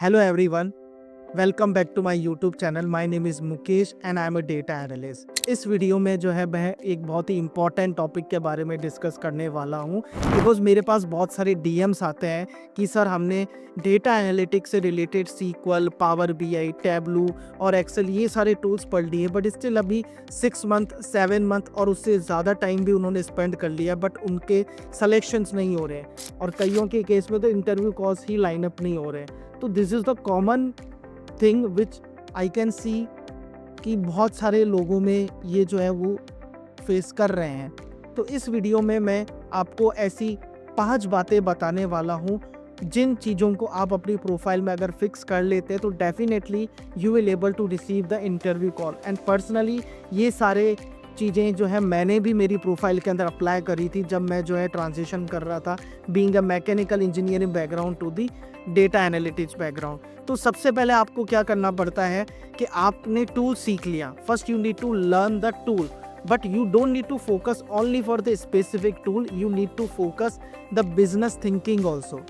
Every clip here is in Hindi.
Hello everyone, welcome back to my YouTube channel. My name is Mukesh and I am a data analyst. इस वीडियो में जो है मैं एक बहुत ही इंपॉर्टेंट टॉपिक के बारे में डिस्कस करने वाला हूं बिकॉज मेरे पास बहुत सारे डीएम्स आते हैं कि सर हमने डेटा एनालिटिक्स से related SQL, power BI, Tableau और एक्सेल ये सारे टूल्स पढ़ लिए बट स्टिल अभी 6 मंथ 7 मंथ और उससे ज़्यादा टाइम भी उन्होंने स्पेंड कर लिया बट उनके सलेक्शंस नहीं हो रहे हैं और कईयों के केस में तो इंटरव्यू कॉल्स ही लाइनअप नहीं हो रहे हैं। तो this is the common thing which I can see कि बहुत सारे लोगों में ये जो है वो फेस कर रहे हैं। तो इस वीडियो में मैं आपको ऐसी 5 बातें बताने वाला हूँ जिन चीज़ों को आप अपनी प्रोफाइल में अगर फिक्स कर लेते हैं तो definitely you will able to receive the interview call. And personally ये सारे चीज़ें जो है मैंने भी मेरी प्रोफाइल के अंदर अप्लाई करी थी जब मैं जो है ट्रांजिशन कर रहा था being a mechanical engineering background to the data analytics background. तो सबसे पहले आपको क्या करना पड़ता है कि आपने टूल सीख लिया। First you need to learn the tool but you don't need to focus only for the specific tool, you need to focus the business thinking also.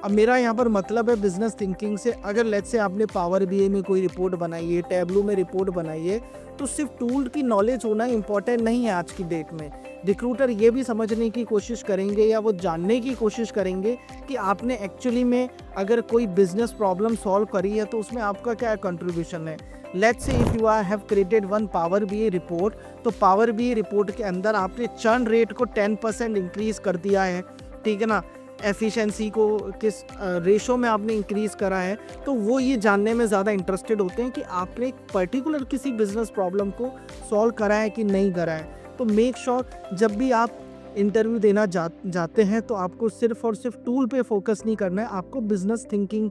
अब मेरा यहाँ पर मतलब है बिजनेस थिंकिंग से, अगर लेट्स से आपने पावर बीआई में कोई रिपोर्ट बनाई है, टैबलू में रिपोर्ट बनाई है, तो सिर्फ टूल की नॉलेज होना इंपॉर्टेंट नहीं है आज की डेट में। रिक्रूटर ये भी समझने की कोशिश करेंगे या वो जानने की कोशिश करेंगे कि आपने एक्चुअली में अगर कोई बिजनेस प्रॉब्लम सॉल्व करी है तो उसमें आपका क्या कंट्रीब्यूशन है। Let's say if you have created one power BI report, तो पावर बीआई रिपोर्ट के अंदर आपने चर्न रेट को 10% इंक्रीज कर दिया है, ठीक है ना, एफिशिएंसी को किस रेशो में आपने इंक्रीज करा है, तो वो ये जानने में ज़्यादा इंटरेस्टेड होते हैं कि आपने एक पर्टिकुलर किसी बिजनेस प्रॉब्लम को सॉल्व करा है कि नहीं करा है। तो मेक श्योर जब भी आप इंटरव्यू देना जाते हैं तो आपको सिर्फ और सिर्फ टूल पे फोकस नहीं करना है, आपको बिजनेस थिंकिंग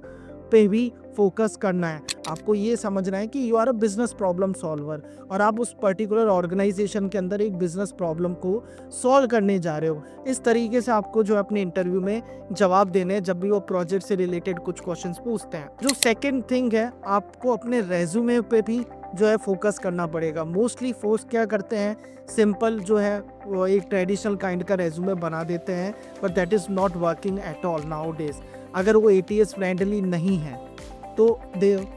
पे भी फोकस करना है। आपको ये समझना है कि you are a business problem solver और आप उस पर्टिकुलर ऑर्गेनाइजेशन के अंदर एक बिजनेस प्रॉब्लम को सॉल्व करने जा रहे हो। इस तरीके से आपको जो अपने इंटरव्यू में जवाब देने हैं जब भी वो प्रोजेक्ट से रिलेटेड कुछ क्वेश्चंस पूछते हैं। जो सेकंड थिंग है, आपको अपने रेज्यूमे पे भी जो है फोकस करना पड़ेगा। मोस्टली फोर्स क्या करते हैं, सिंपल जो है वो एक ट्रेडिशनल काइंड का रेज्यूमे बना देते हैं but that is not working at all now days. अगर वो एटीएस फ्रेंडली नहीं है तो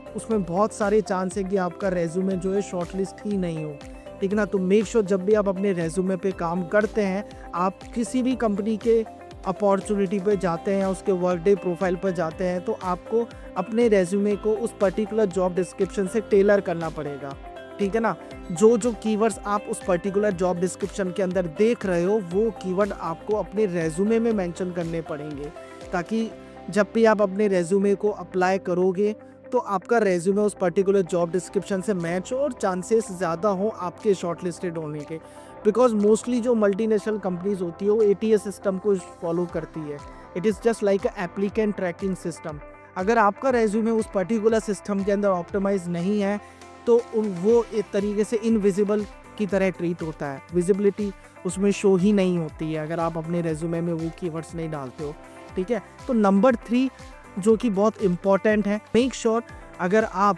उसमें बहुत सारे चांस है कि आपका रेज्यूमे जो है शॉर्टलिस्ट ही नहीं हो, ठीक है ना। तो मेक श्योर जब भी आप अपने रेज्यूमे पे काम करते हैं, आप किसी भी कंपनी के अपॉर्चुनिटी पे जाते हैं या उसके वर्कडे प्रोफाइल पर जाते हैं, तो आपको अपने रेज्यूमे को उस पर्टिकुलर जॉब डिस्क्रिप्शन से टेलर करना पड़ेगा, ठीक है ना। जो जो कीवर्ड्स आप उस पर्टिकुलर जॉब डिस्क्रिप्शन के अंदर देख रहे हो वो कीवर्ड आपको अपने रेज्यूमे में मेंशन करने पड़ेंगे, ताकि जब भी आप अपने रेज्यूमे को अप्लाई करोगे तो आपका रेज्यूमे उस पर्टिकुलर जॉब डिस्क्रिप्शन से मैच हो और चांसेस ज़्यादा हो आपके शॉर्टलिस्टेड होने के। बिकॉज मोस्टली जो मल्टीनेशनल कंपनीज होती है वो एटीएस सिस्टम को फॉलो करती है। It is just like a applicant tracking system. अगर आपका रेज्यूमे उस पर्टिकुलर सिस्टम के अंदर ऑप्टिमाइज नहीं है तो वो एक तरीके से इनविजिबल की तरह ट्रीट होता है, विजिबिलिटी उसमें शो ही नहीं होती है अगर आप अपने रेज्यूमे में वो कीवर्ड्स नहीं डालते हो, ठीक है। तो नंबर 3 जो कि बहुत इम्पॉर्टेंट है, मेक श्योर अगर आप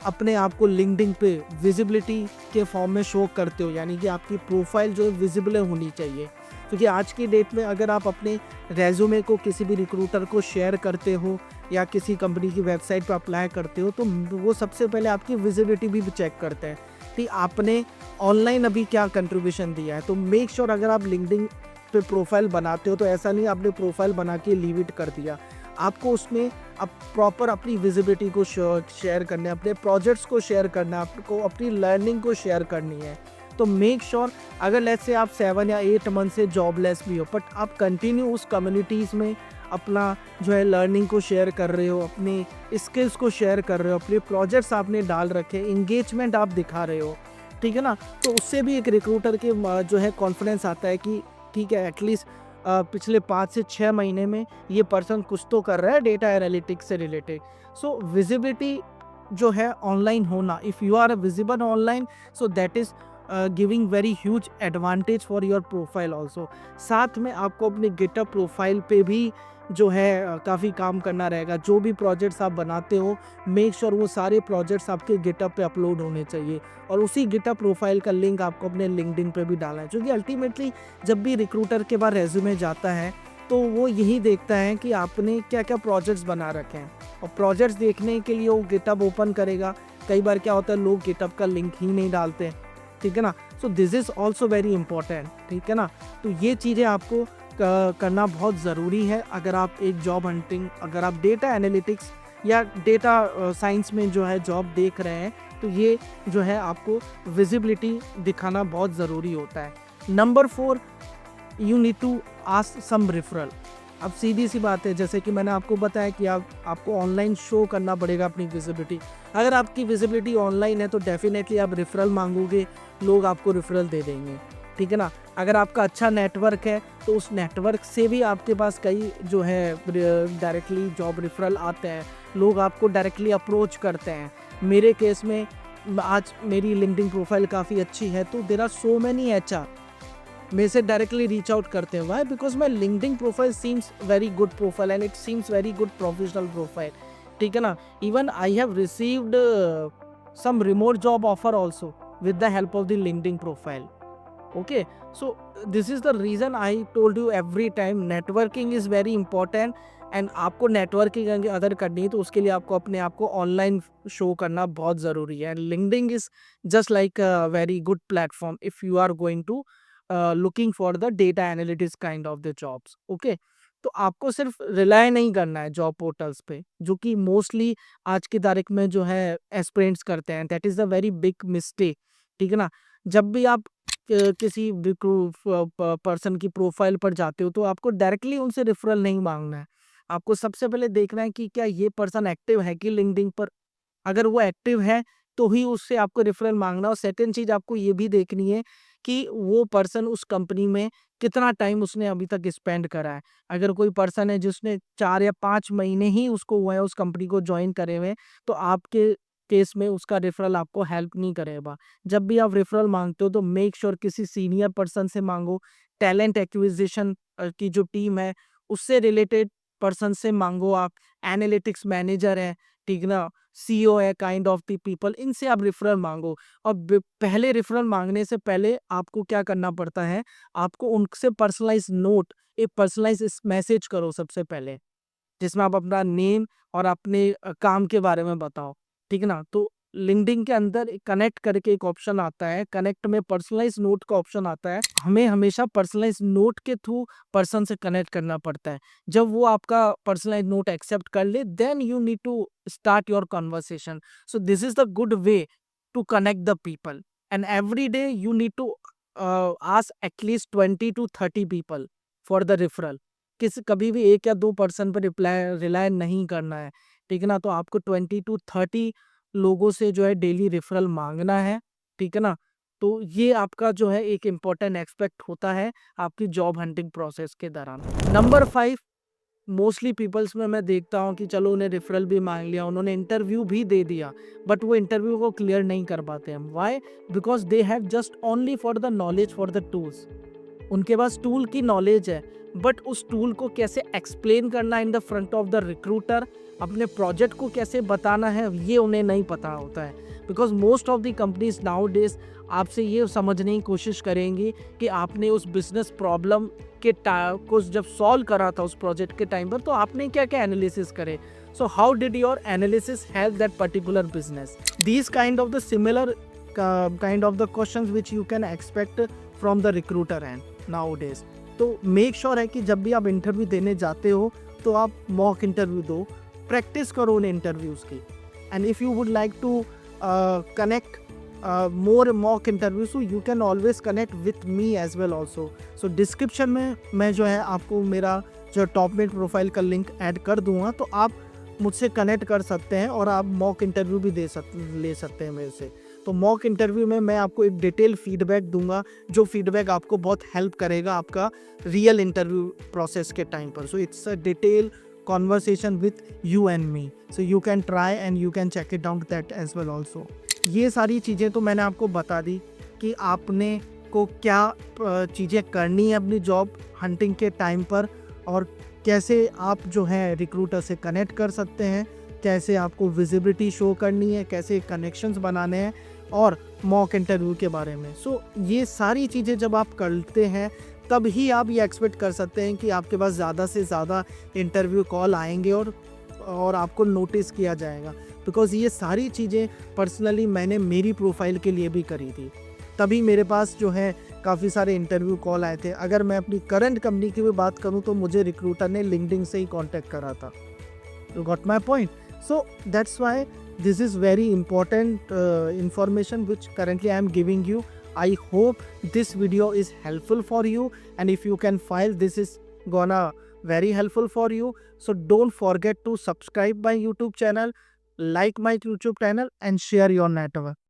अपने आप को लिंक्डइन पे विजिबिलिटी के फॉर्म में शो करते हो, यानी कि आपकी प्रोफाइल जो है विजिबल होनी चाहिए। क्योंकि आज की डेट में अगर आप अपने रेज्यूमे को किसी भी रिक्रूटर को शेयर करते हो या किसी कंपनी की वेबसाइट पर अप्लाई करते हो तो वो सबसे पहले आपकी विजिबिलिटी भी चेक करते हैं कि आपने ऑनलाइन अभी क्या कंट्रीब्यूशन दिया है। तो मेक श्योर अगर आप लिंक्डइन पे प्रोफाइल बनाते हो तो ऐसा नहीं आपने प्रोफाइल बना के लीव इट कर दिया, आपको उसमें अब प्रॉपर अपनी विजिबिलिटी को शेयर करना है, अपने प्रोजेक्ट्स को शेयर करना है, आपको अपनी लर्निंग को शेयर करनी है। तो मेक श्योर अगर लेट्स से आप 7 या 8 मंथ से जॉबलेस भी हो बट आप कंटिन्यू उस कम्युनिटीज़ में अपना जो है लर्निंग को शेयर कर रहे हो, अपनी स्किल्स को शेयर कर रहे हो, अपने प्रोजेक्ट्स आपने डाल रखे, इंगेजमेंट आप दिखा रहे हो, ठीक है ना। तो उससे भी एक रिक्रूटर के जो है कॉन्फिडेंस आता है कि ठीक है एटलीस्ट पिछले 5 से 6 महीने में ये पर्सन कुछ तो कर रहा है डेटा एनालिटिक्स से रिलेटेड। सो विजिबिलिटी जो है ऑनलाइन होना, if you are visible online so that is giving very huge advantage for your profile also. साथ में आपको अपने गिटहब प्रोफाइल पे भी जो है काफ़ी काम करना रहेगा। जो भी प्रोजेक्ट्स आप बनाते हो मेक श्योर वो सारे प्रोजेक्ट्स आपके गिटहब पे अपलोड होने चाहिए और उसी गिटहब प्रोफाइल का लिंक आपको अपने लिंक्डइन पे भी डालना है, क्योंकि अल्टीमेटली जब भी रिक्रूटर के पास रेज्यूमे जाता है तो वो यही देखता है कि आपने क्या क्या प्रोजेक्ट्स बना रखे हैं, और प्रोजेक्ट्स देखने के लिए वो गिटहब ओपन करेगा। कई बार क्या होता है, लोग गिटहब का लिंक ही नहीं डालते हैं, ठीक है ना। So this is also very important, ठीक है ना। तो ये चीज़ें आपको करना बहुत ज़रूरी है अगर आप एक जॉब हंटिंग, अगर आप डेटा एनालिटिक्स या डेटा साइंस में जो है जॉब देख रहे हैं, तो ये जो है आपको विजिबिलिटी दिखाना बहुत ज़रूरी होता है। Number 4, you need to ask some referral. अब सीधी सी बात है, जैसे कि मैंने आपको बताया कि आपको ऑनलाइन शो करना पड़ेगा अपनी विजिबिलिटी। अगर आपकी विजिबिलिटी ऑनलाइन है तो डेफिनेटली आप रेफरल मांगोगे, लोग आपको रेफरल दे देंगे, ठीक है ना। अगर आपका अच्छा नेटवर्क है तो उस नेटवर्क से भी आपके पास कई जो है डायरेक्टली जॉब रेफरल आते हैं, लोग आपको डायरेक्टली अप्रोच करते हैं। मेरे केस में आज मेरी लिंक्डइन प्रोफाइल काफ़ी अच्छी है, तो there are so many HR मेरे से डायरेक्टली रीच आउट करते हैं। Why? Because my LinkedIn profile seems very good profile and it seems very good professional profile, ठीक है ना। Even I have received some remote job offer also with the help of the LinkedIn profile. Okay, so this is the reason I told you every time networking is very important, and आपको नेटवर्किंग अगर करनी है तो उसके लिए आपको अपने आप को ऑनलाइन शो करना बहुत ज़रूरी है। LinkedIn is just like a very good platform if you are going to looking for the data analytics kind of the jobs. Okay, तो आपको सिर्फ रिलाय नहीं करना है जॉब पोर्टल्स पे, जो कि मोस्टली आज की तारीख में जो है एस्पिरेंट्स करते हैं। That is a very big mistake, ठीक है ना। जब भी आप किसी पर्सन की प्रोफाइल पर जाते हो तो आपको डायरेक्टली उनसे रेफरल नहीं मांगना है। आपको सबसे पहले देखना है कि क्या ये पर्सन एक्टिव है कि लिंक्डइन पर। अगर वो एक्टिव है तो ही उससे आपको रेफरल मांगना। और सेकंड चीज़ आपको ये भी देखनी है कि वो पर्सन उस कंपनी में कितना टाइम उसने अभी तक स्पेंड करा है। अगर कोई पर्सन है जिसने 4 या 5 महीने ही उसको हुआ है उस कंपनी को जॉइन करे हुए, तो आपके केस में उसका रेफरल आपको हेल्प नहीं करेगा। जब भी आप रेफरल मांगते हो तो मेक श्योर किसी सीनियर पर्सन से मांगो, टैलेंट एक्विजिशन की जो टीम है उससे रिलेटेड पर्सन से मांगो। आप एनालिटिक्स मैनेजर है, ठीक ना, सीईओ है, काइंड ऑफ द पीपल, इनसे आप रेफरल मांगो। और पहले रेफरल मांगने से पहले आपको क्या करना पड़ता है, आपको उनसे पर्सनलाइज नोट, एक पर्सनलाइज मैसेज करो सबसे पहले, जिसमें आप अपना नेम और अपने काम के बारे में बताओ, ठीक है ना। तो लिंक्डइन के अंदर कनेक्ट करके एक ऑप्शन आता है, कनेक्ट में पर्सनलाइज नोट का ऑप्शन आता है। हमें हमेशा पर्सनलाइज नोट के थ्रू पर्सन से कनेक्ट करना पड़ता है। जब वो आपका पर्सनलाइज नोट एक्सेप्ट कर ले, then you need to start your conversation. So this is the good way to connect the people, and every day you need to ask at least 20 to 30 people for the referral. कभी भी 1 या 2 पर्सन पर रिलाय नहीं करना है, ठीक है ना। तो आपको 20 to 30 लोगों से जो है डेली रेफरल मांगना है, ठीक है ना। तो ये आपका जो है एक इम्पॉर्टेंट एस्पेक्ट होता है आपकी जॉब हंटिंग प्रोसेस के दौरान। नंबर 5, मोस्टली पीपल्स में मैं देखता हूँ कि चलो उन्हें रेफरल भी मांग लिया, उन्होंने इंटरव्यू भी दे दिया, बट वो इंटरव्यू को क्लियर नहीं कर पाते हैं। Why? Because they have just only for the knowledge for the tools. उनके पास टूल की नॉलेज है, बट उस टूल को कैसे एक्सप्लेन करना in the front of the recruiter, अपने प्रोजेक्ट को कैसे बताना है, ये उन्हें नहीं पता होता है। Because most of the companies now days आपसे ये समझने की कोशिश करेंगी कि आपने उस बिजनेस प्रॉब्लम के को जब सॉल्व करा था उस प्रोजेक्ट के टाइम पर, तो आपने क्या क्या एनालिसिस करे। So how did your analysis help that particular business. These kind of the similar kind of the questions which you can expect from the recruiter and now days. तो मेक श्योर है कि जब भी आप इंटरव्यू देने जाते हो तो आप मॉक इंटरव्यू दो, प्रैक्टिस करो उन इंटरव्यूज़ की। And if you would like to connect more mock interviews, so you can always connect with me as well also. So description में मैं जो है आपको मेरा जो टॉपमेट प्रोफाइल का लिंक ऐड कर दूंगा, तो आप मुझसे कनेक्ट कर सकते हैं और आप मॉक इंटरव्यू भी ले सकते हैं मेरे से। तो मॉक इंटरव्यू में मैं आपको एक डिटेल फीडबैक दूंगा, जो फीडबैक आपको बहुत हेल्प करेगा आपका रियल इंटरव्यू प्रोसेस के टाइम पर। So it's a detail conversation with you and me, so you can try and you can check it out that as well also. ये सारी चीज़ें तो मैंने आपको बता दी कि आपने को क्या चीज़ें करनी है अपनी जॉब हंटिंग के टाइम पर, और कैसे आप जो है रिक्रूटर से कनेक्ट कर सकते हैं, कैसे आपको विजिबिलिटी शो करनी है, कैसे कनेक्शंस बनाने हैं, और मॉक इंटरव्यू के बारे में। सो ये सारी चीज़ें जब आप करते हैं तब ही आप ये एक्सपेक्ट कर सकते हैं कि आपके पास ज़्यादा से ज़्यादा इंटरव्यू कॉल आएंगे और आपको नोटिस किया जाएगा। बिकॉज़ ये सारी चीज़ें पर्सनली मैंने मेरी प्रोफाइल के लिए भी करी थी, तभी मेरे पास जो है काफ़ी सारे इंटरव्यू कॉल आए थे। अगर मैं अपनी करंट कंपनी की भी बात करूँ तो मुझे रिक्रूटर ने लिंक्डइन से ही कॉन्टैक्ट करा था। You got my point? So that's why this is very important information which currently I am giving you. I hope this video is helpful for you, and if you can file, this is gonna very helpful for you. So don't forget to subscribe my YouTube channel, like my YouTube channel, and share your network.